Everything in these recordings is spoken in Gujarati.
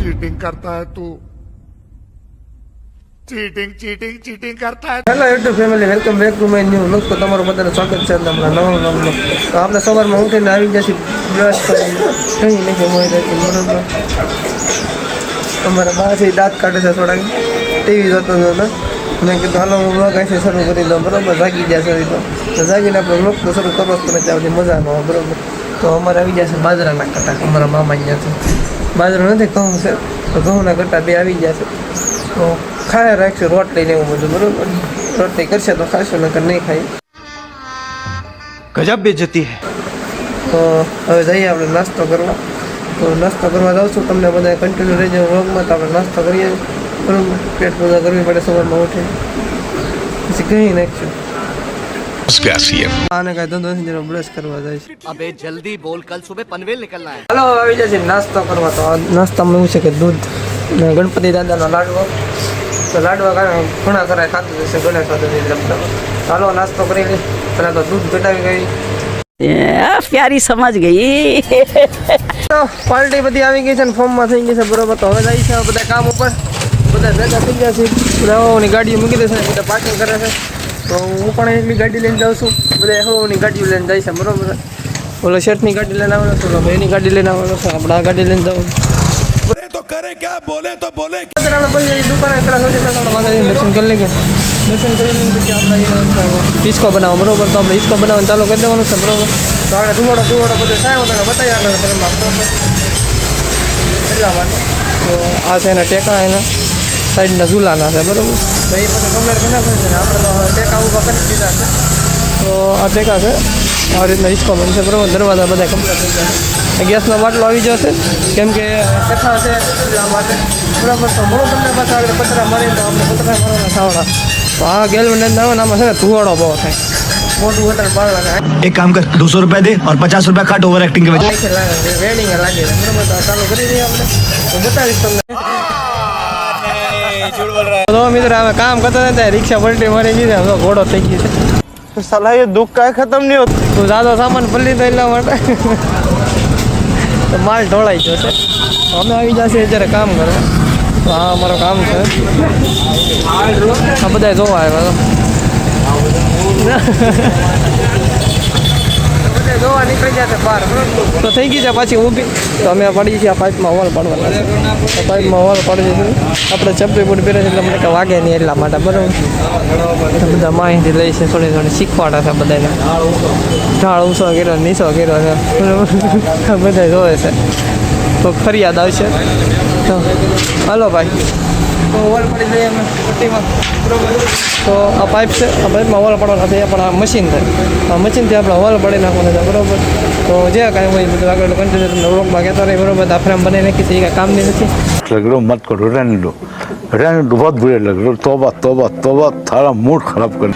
चीटिंग करता है तू, चीटिंग चीटिंग चीटिंग करता है। Hello YouTube family, welcome back to my new vlog. તો તમારું બધાનું સ્વાગત છે આપણા નવા વ્લોગમાં. તો આપણે સવારમાં ઉઠીને આવી જશે બ્રશ કરીને કંઈ નહીં હોય બરોબર. અમારા બહારથી દાંત કાઢે છે થોડાક, ટીવી જોતો હતો. મેં કીધું હાલો હું વ્લોગ અહીંથી શરૂ કરી દઉં બરોબર. જાગી જશે તો જાગીને આપણે વ્લોગ તો શરૂ કરવો જ પડે, ત્યાંથી મજા ન આવે બરોબર. તો અમારે આવી જશે બાજરાના કટા, અમારા મામા અહીંયાથી. બાજરો નથી, ઘઉં છે, તો ઘઉંના કટા બે આવી જશે. તો ખાયા રાખશું રોટલી ને એવું બધું બરોબર. રોટલી કરશે તો ખાશું, નકર નહીં ખાઈ. ગજબ બેઇજ્જતી હે. તો હવે જઈએ આપણે નાસ્તો કરવા. તો નાસ્તો કરવા જાઉં છું, તમને બધા કન્ટિન્યુ રહી જાય વ્લોગમાં. તો આપણે નાસ્તો કરીએ બરોબર. પેટ પૂજા કરવી પડે સવારમાં ઉઠે, પછી કહી નાખશું. આને કાંઈ ધંધો નથી, જરા બ્રશ કરવા જાય છે. अबे जल्दी बोल, कल सुबह पनवेल निकलना है. હાલો આવી જશે નાસ્તો કરવા. તો આ નાસ્તામાં એવું છે કે દૂધ ને ગણપતિ દાદાનો લાડવો. તો લાડવા ઘણા કરાય ખાતું જશે ગણેશ દાદા. ચાલો નાસ્તો કરી લે. પહેલાં તો દૂધ ઘટાવી ગઈ, प्यारी समझ गई. તો પાર્ટી બધી આવી ગઈ છે ને ફોર્મમાં થઈ ગઈ છે બરોબર. તો હવે જાય છે બધા કામ ઉપર, બધા ભેગા થઈ ગયા છે. બધા હવાની ગાડીઓ મૂકી દેશે, બધા પાર્કિંગ કરે છે. તો હું પણ એટલી ગાડી લઈને જાઉં છું, બધા હવાની ગાડીઓ લઈને જાય છે બરોબર. ઓલો શેઠની ગાડી લઈને આવવાનો છું, એની ગાડી લઈને આવવાનો છું, આપણે આ ગાડી લઈને જવું. तो करे क्या, बोले तो बोले। દુકાને દર્શન કરી લઈએ. દર્શન કરી લઈએ પછી આપણે હિસ્કો બનાવો બરોબર. તો આપણે હિસ્કો બનાવવાનું ચાલુ કરી દેવાનું છે બરોબર. તો આપણે ધુવાડો બધું સાહેબ બતાવી આગળ બરોબર. એટલા માટે તો આ છે એના ટેકા, એના સાઈડના ઝૂલાના છે બરોબર. તો એ બધું કમ્પ્લેટ કરી નાખે છે ને આપણે તો ટેકા ઊભા કરી દીધા છે. તો આ ટેકા છે, આ રીતના હિસ્કો બનશે બરોબર. દરવાજા બધા કમ્પ્લેટ થઈ ગયા છે. ગેસનો બાટલો આવી જશે કેમ કે કથા છે એટલા માટે બરાબર. તો બહુ તમને પાછા આગળ પતરા મારી તો આપણે પતરા મારવાના ખાવાના. તો આ ગેલ ને આમાં છે ને ધુવાડો બહુ થાય, મોટું હોટલ બાળવા. एक काम कर 200 रुपए दे और 50 रुपए काट ओवर एक्टिंग के वजह વેડિંગ લાગે બરાબર. તો ચાલુ કરી દઈએ આપણે, તો બતાવીશ તમને. તો મિત્ર હવે કામ કરતા હતા, રિક્ષા પલટી મારી ગઈ છે, ઘોડો થઈ ગઈ છે. साला ये दुख का खत्म नहीं होता. તો જાદો સામાન પલ્લી તો એટલા માટે તો માલ ઢોળાઈ ગયો છે. અમે આવી જશે અત્યારે કામ કરવા. તો આ અમારું કામ છે. આ બધા જોવા આવ્યા બધા જોવા નીકળી ગયા છે બહાર બરોબર. તો થઈ ગઈ છે પાછી ઊભી. તો અમે પડી છીએ આ પાઇપમાં હોલ પાડવાના છે. પાઇપમાં હોલ પાડી છે. આપણે ચપડી બુટ પહેરે છે એટલે મને કે વાગે નહીં એટલા માટે બરાબર. તો બધા માહિતી લઈ છે, થોડી થોડી શીખવાડે છે બધાને. ઢાળ ઊંચો કર્યો, નીચો કર્યો છે બરાબર. બધા જોવે છે તો ફરિયાદ આવશે. તો હાલો ભાઈ, તો હોલ પડી જઈએ અમે પટ્ટીમાં બરાબર. તો આ પાઇપ છે, આ પાઇપમાં હોલ પડવાના છે, પણ આ મશીન છે. આ મશીનથી આપણે હોલ પાડી નાખવાના છે બરાબર. તો જે કાંઈ હોય બધું આગળ કન્ટિન્યુ તમને વ્લોગમાં કહેતા રહે બરાબર. આ ફ્રેમ બનાવી નાખી છે, એ કાંઈ કામની નથી. लग रहा मत करो, रहने दो बहुत बुरे लग रहे हो. तौबा तौबा तौबा, थारा मूड खराब कर.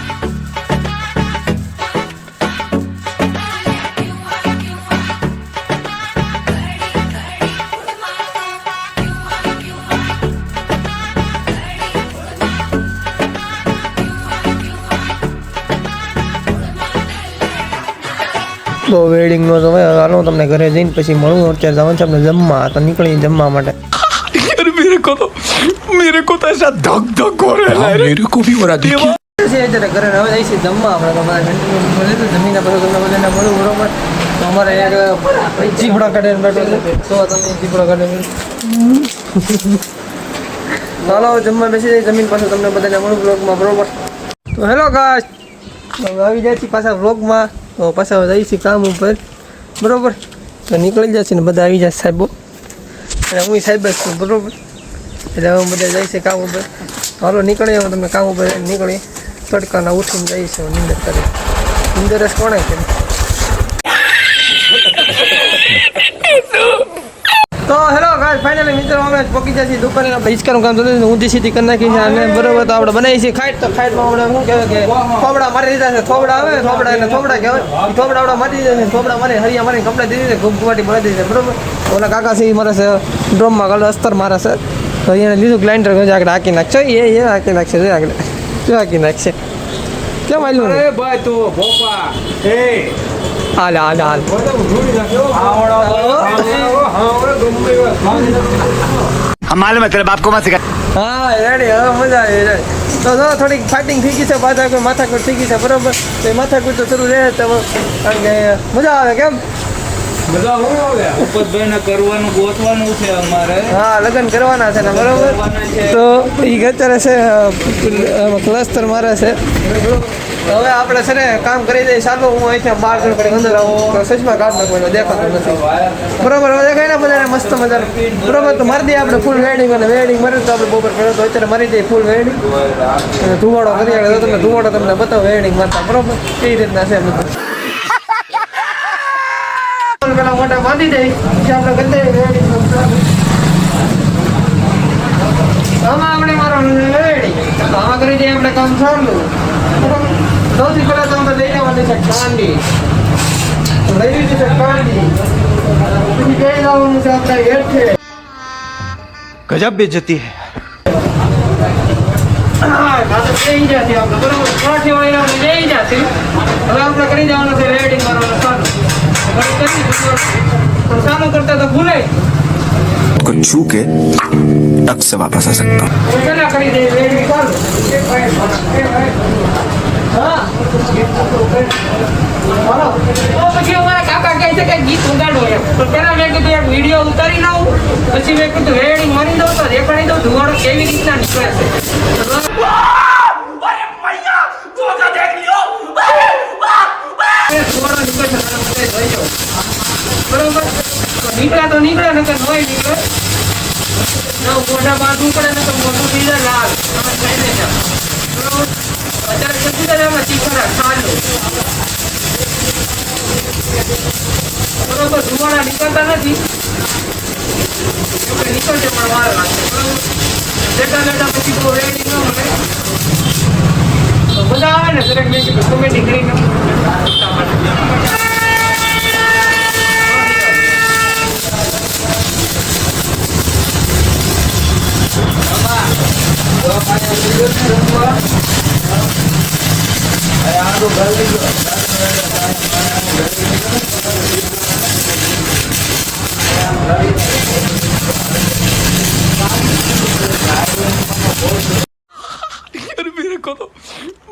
તો વેડિંગનો સમય હાલો તમને ઘરે જઈને પછી મળું. અત્યારે જવાનું છે આપણે જમવા. તો નીકળી જમવા માટે. मेरे को तो ऐसा धक धक हो रहा है. मेरे को भी हो रहा है. અત્યારે ઘરે હવે જઈએ છીએ જમવા. આપણે તો બધા જમીને પછી તમને બધાને મળું બરોબર. તો અમારે એક જીભડા કાઢીને બેઠો છે. તો તમે જીભડા કાઢીને ચાલો જમવા બેસી જાય. જમીન પાછું તમને બધાને મળું બ્લોગમાં બરોબર. તો હેલો ગાઈસ, આવી જાય છે પાછા વ્લોગમાં. તો પાછા જઈએ છીએ કામ ઉપર બરોબર. તો નીકળી જાય છે ને બધા આવી જાય સાહેબો, અને હું સાહેબ જ છું બરોબર. એટલે હવે બધા જાય છે કામ ઉપર. હાલો નીકળીએ, હું તમને કામ ઉપર નીકળી. તડકાના ઉઠીને જઈએ છીએ નીંદર કરી. નીંદર જ કોણે કરી. તો હેલો ગાઈસ, ફાઇનલી મિત્રો અમે પહોંચી જાય છીએ દુકાને. આપણે હિંચકાનું કામ ચાલે છે, ઊંધી સીધી કરી નાખી છે અને બરોબર. તો આપણે બનાવીએ છીએ ખાઈટ. તો ખાઈટમાં આપણે શું કહેવાય કે થોબડા મારી દીધા છે. થોબડા આવે, થોબડા એને થોબડા કહેવાય. એ થોબડા આપણે મારી દીધા છે. થોબડા મારી હરિયા મારીને કપડા દીધી છે, ગુવાટી મારી દીધી છે બરોબર. ઓલા કાકા છે એ મારે છે ડ્રમમાં ગળ અસ્તર મારે છે. તો એને લીધું ગ્લાઇન્ડર આગળ હાકી નાખશો. એ હાકી નાખશે, જો આગળ જો હાકી નાખશે. કેમ આલ્યું ને भाई तू भोपा ए હાલ હાલ હાલ हम मालूम है तेरे बाप को मत सिखा। હા રેડી હવે મજા આવી જાય તો જો થોડીક ફાઇટિંગ થઈ ગઈ છે પાછા કોઈ માથાકૂટ થઈ ગઈ છે બરોબર તો એ માથાકૂટ તો શરૂ રહે તો કારણ કે મજા આવે કેમ બધા હું આવે ઉપતભાઈને કરવાનું ગોતવાનું છે અમારે હા લગ્ન કરવાના છે ને બરોબર તો એ અત્યારે છે ક્લસ્ટર મારે છે હવે આપણે છે ને કામ કરી દઈએ ચાલો હું અહીંથી બહાર જણ કરી અંદર આવું તો સચમાં કાઢ નાખવાનો દેખાતો નથી બરોબર હવે દેખાય ને બધાને મસ્ત મજાનું બરોબર તો મારી દઈએ આપણે ફૂલ વેડિંગ અને વેડિંગ મારી તો આપણે બપોર પડે તો અત્યારે મારી દઈએ ફૂલ વેડિંગ અને ધુવાડો કરી આવે તો તમને ધુવાડો તમને બતાવો વેડિંગ મારતા બરોબર કઈ રીતના છે બધું પેલા મોટા બાંધી દઈ પછી આપણે કરી દઈએ વેડિંગ આમાં આપણે મારવાનું વેડિંગ આમાં કરી દઈએ આપણે કામ ચાલુ સૌથી પહેલા તો આપણે લઈ લેવાની છે કાંડી લઈ લીધી છે કાંડી પછી જઈ જવાનું છે આપણે હેઠે गजब बेइज्जती है। જઈ જશે આપણે બરોબર કાઠી વાળી આપણે જઈ જશે હવે આપણે કરી જવાનું છે વેડિંગ કરવાનું ચાલુ ચાલુ કરતા તો ભૂલાય को छू के टक से वापस आ सकता हूँ। પેલા કરી દઈએ વેડિંગ ચાલુ હા હાલો તો પછી અમારા કાકા કહે છે કે ગીત ઉગાડો એમ તો પેલા મેં કીધું એક વિડીયો ઉતારી નાખું પછી મેં કીધું વેડિંગ મારી દઉં તો દેખાડી દઉં ધુવાડો કેવી રીતના નીકળે છે બરોબર નીકળે તો નીકળે ને કે નોય નીકળે મોઢા બાદ નીકળે ને તો મોટું બીજા લાલ તમે ખાઈને જાઓ બરોબર અત્યારે જતી જાય એમાં ચીખરા ચાલુ બરોબર ધુવાડા નીકળતા નથી નીકળશે પણ વાર લાગશે બરોબર લેટા લેટા પછી બહુ રેડી ન મળે તો મજા આવે ને દરેક મેં કીધું કોમેડી કરીને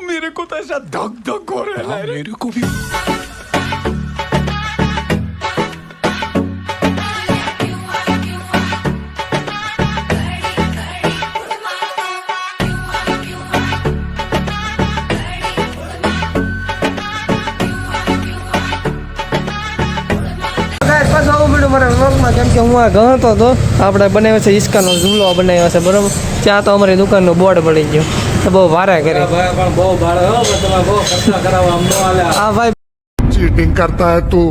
मेरे को तो ऐसा धक धक हो रहा है मेरे को भी। કેમ કે હું આ ગણતો હતો આપણે બનાવ્યો છે હિસકાનો ઝૂલો બનાવ્યો છે બરોબર ત્યાં તો અમારી દુકાનનો બોર્ડ પડી ગયો તો બહુ ભારે કરી પણ બહુ ભાડે હો તમે બહુ ખર્ચા કરાવવા અમને આલે હા ભાઈ चीटिंग करता है तू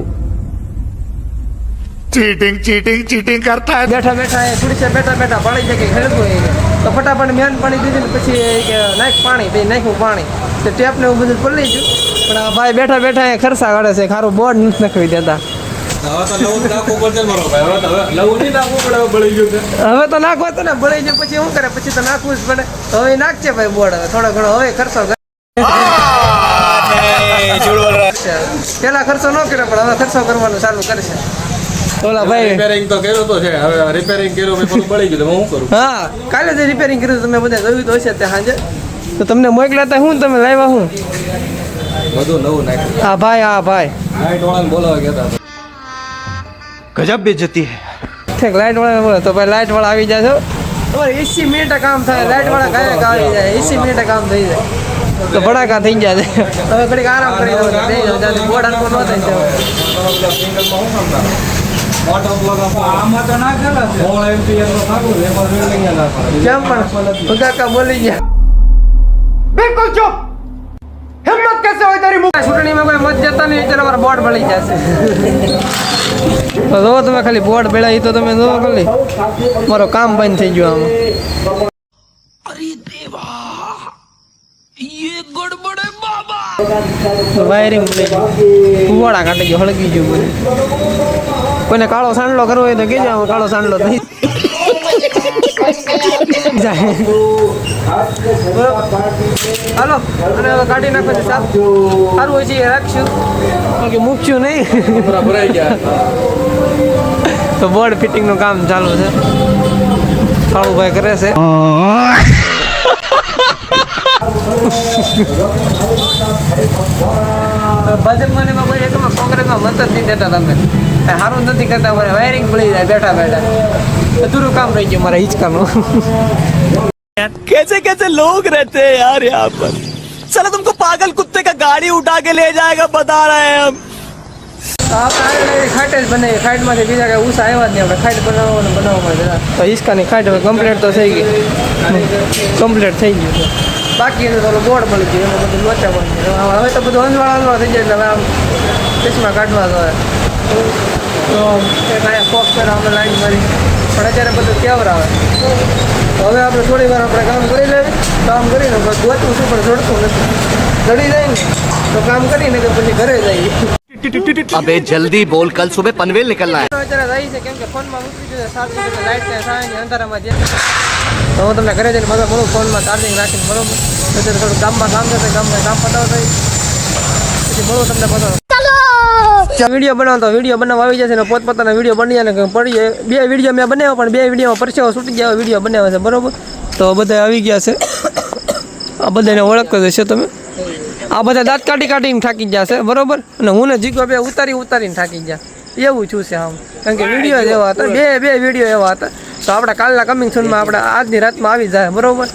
चीटिंग चीटिंग चीटिंग करता है। બેઠા બેઠા એ ખુરશી બેઠા બેઠા પાણી છે કે ખેડતું હોય તો ફટાફટ મેન પાણી દીધી ને પછી એ કે નાખ પાણી તો નાખ્યું પાણી તો ટેપ ને એવું બધું પડી ગયું પણ આ ભાઈ બેઠા બેઠા એ ખર્ચા કાઢે છે ખારું બોર્ડ નથી નાખવી દેતા હવે તો લવું નાખવું પડશે મારો ભાઈ હવે તો લવું નહીં નાખવું પડે હવે બળી ગયું છે હવે તો નાખવા તો ને બળી જાય પછી શું કરે પછી તો નાખવું જ પડે તો હવે નાખશે ભાઈ બોર્ડ હવે થોડો ઘણો હવે ખર્ચો પેલા ખર્ચો ન કર્યો પણ હવે ખર્ચો કરવાનો ચાલુ કરશે ઓલા ભાઈ રિપેરિંગ તો કર્યો તો છે હવે રિપેરિંગ કર્યો મેં બધું બળી ગયું તો હું કરું હા કાલે જે રિપેરિંગ કર્યું તમે બધા જોયું તો હશે ત્યાં સાંજે તો તમને મોકલાતા હું તમે લાવ્યા હું બધું નવું નાખ્યું હા ભાઈ લાઈટ વાળાને બોલાવા ગયા હતા गजब बेइज्जती है। ઠીક લાઇટ વાળા બોલો તો ભાઈ લાઇટ વાળા આવી જાય છો તમારે 80 મિનિટે કામ થાય લાઇટ વાળા કાંઈ આવી જાય 80 મિનિટે કામ થઈ જાય તો ભડાકા થઈ જાય હવે ઘડીક આરામ કરી દો ત્યાંથી બોર્ડ હરકો ન થાય છે આમાં તો ના ખેલા છે હોળ એમપી એનો નાખું એમાં લઈ ગયા કેમ પણ ભગાકા બોલી ગયા બિલકુલ ચૂપ હિંમત कैसे હોય તારી મુખ ચૂંટણીમાં કોઈ મત જતા નહીં એટલે અમારા બોર્ડ બળી જશે તો જો તમે ખાલી બોર્ડ બેળા તો તમે જો ખાલી મારો કામ બંધ થઈ ગયું આમાં अरे देवा ये गड़बड़ है बाबा। વાયરિંગ ફુવાડા કાઢી ગયો હળગી ગયું બધું કોઈને કાળો સાંડલો કરવો હોય તો કહેજો આમાં કાળો સાંડલો થઈ જાય હાલો અને હવે કાઢી નાખો છે સાફ સારું હોય છે એ રાખશું બાકી મૂકશું નહીં ભરાઈ ગયા તો બોર્ડ ફિટિંગનું કામ ચાલુ છે કાળુભાઈ કરે છે ભાજપમાં ને એમાં કોઈ એકમાં કોંગ્રેસમાં મત જ નહીં દેતા તમે સારું નથી કરતા મને વાયરિંગ પડી જાય બેઠા બેઠા અધૂરું કામ રહી ગયું મારા હિંચકાનું कैसे कैसे लोग रहते हैं यार यहाँ पर चलो तुमको पागल कुत्ते का गाड़ी उठा के ले जाएगा बता रहे हैं हम આપણે ખાટ જ બનાવી ખાટમાંથી બીજા કાંઈ ઉષા આવ્યા જ નહીં આપણે ખાટ બનાવવામાં તો હિંચકાની ખાટ હવે કમ્પ્લીટ તો થઈ ગઈ કમ્પ્લીટ થઈ ગયું છે બાકી એનું થોડું બોર્ડ મળી ગયું એમાં બધું લોચા બની ગયું હવે તો બધું અંજવાળા થઈ જાય એટલે હવે આમ ચશ્મા કાઢવા તો એક અહીંયા ફોક્સ પર આપણે લાઈન મારી પણ અત્યારે બધું કેવર આવે તો હવે આપણે થોડી વાર આપણે કામ કરી લેવી કામ કરીને ગોતવું છું પણ જોડતું નથી ચડી જાય ને તો કામ કરીને કે પછી ઘરે જઈએ अबे जल्दी बोल कल सुबह पनवेल निकलना है અત્યારે રહી છે કેમ કે ફોનમાં મૂકી દીધું 7 લાઈટ ને સાંજની અંધારામાં જે તો હું તમને ઘરે જઈને બધું મળું ફોનમાં ચાર્જિંગ રાખીને બરોબર અત્યારે થોડું ગામમાં કામ થશે ગામમાં કામ પતાવ થઈ પછી મળું તમને બધો વિડીયો બનાવતો વિડીયો બનાવવા આવી જશે ને પોતપોતાના વિડીયો બની જાય ને પડી જાય 2 વિડીયો મેં બનાવ્યો પણ 2 વિડીયોમાં પરસેવો છૂટી ગયા વિડીયો બનાવ્યા છે બરોબર તો બધા આવી ગયા છે આ બધાને ઓળખતો હશે તમે આ બધા દાંત કાઢીને થાકી ગયા છે બરોબર અને હું ને જીગો બે ઉતારીને થાકી ગયા એવું છું છે આમ કારણ કે વિડીયો જ એવા હતા બે વિડીયો એવા હતા તો આપણે કાલના કમિંગ સૂનમાં આપણે આજની રાતમાં આવી જાય બરોબર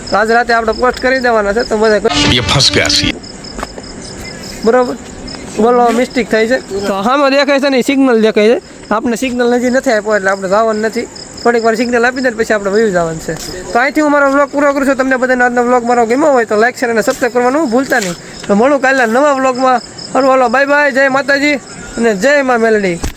તો આજ રાતે આપણે પોસ્ટ કરી દેવાના છે તો બધા બરોબર બોલો મિસ્ટેક થઈ છે તો આમાં દેખાય છે ને સિગ્નલ દેખાય છે આપણે સિગ્નલ નજીક નથી આપ્યો એટલે આપણે જવાનું નથી થોડીક વાર સિગ્નલ આપી દે પછી આપણે વયું જવાનું છે તો અહીંથી હું મારો વ્લોગ પૂરો કરું છું તમને બધાને આજનો વ્લોગ મારો ગમ્યો હોય તો લાઈક શેર અને સબસ્ક્રાઈબ કરવાનું ભૂલતા નહીં તો મળું કાલના નવા વ્લોગમાં હાલો બાય બાય જય માતાજી અને જય મા મેલડી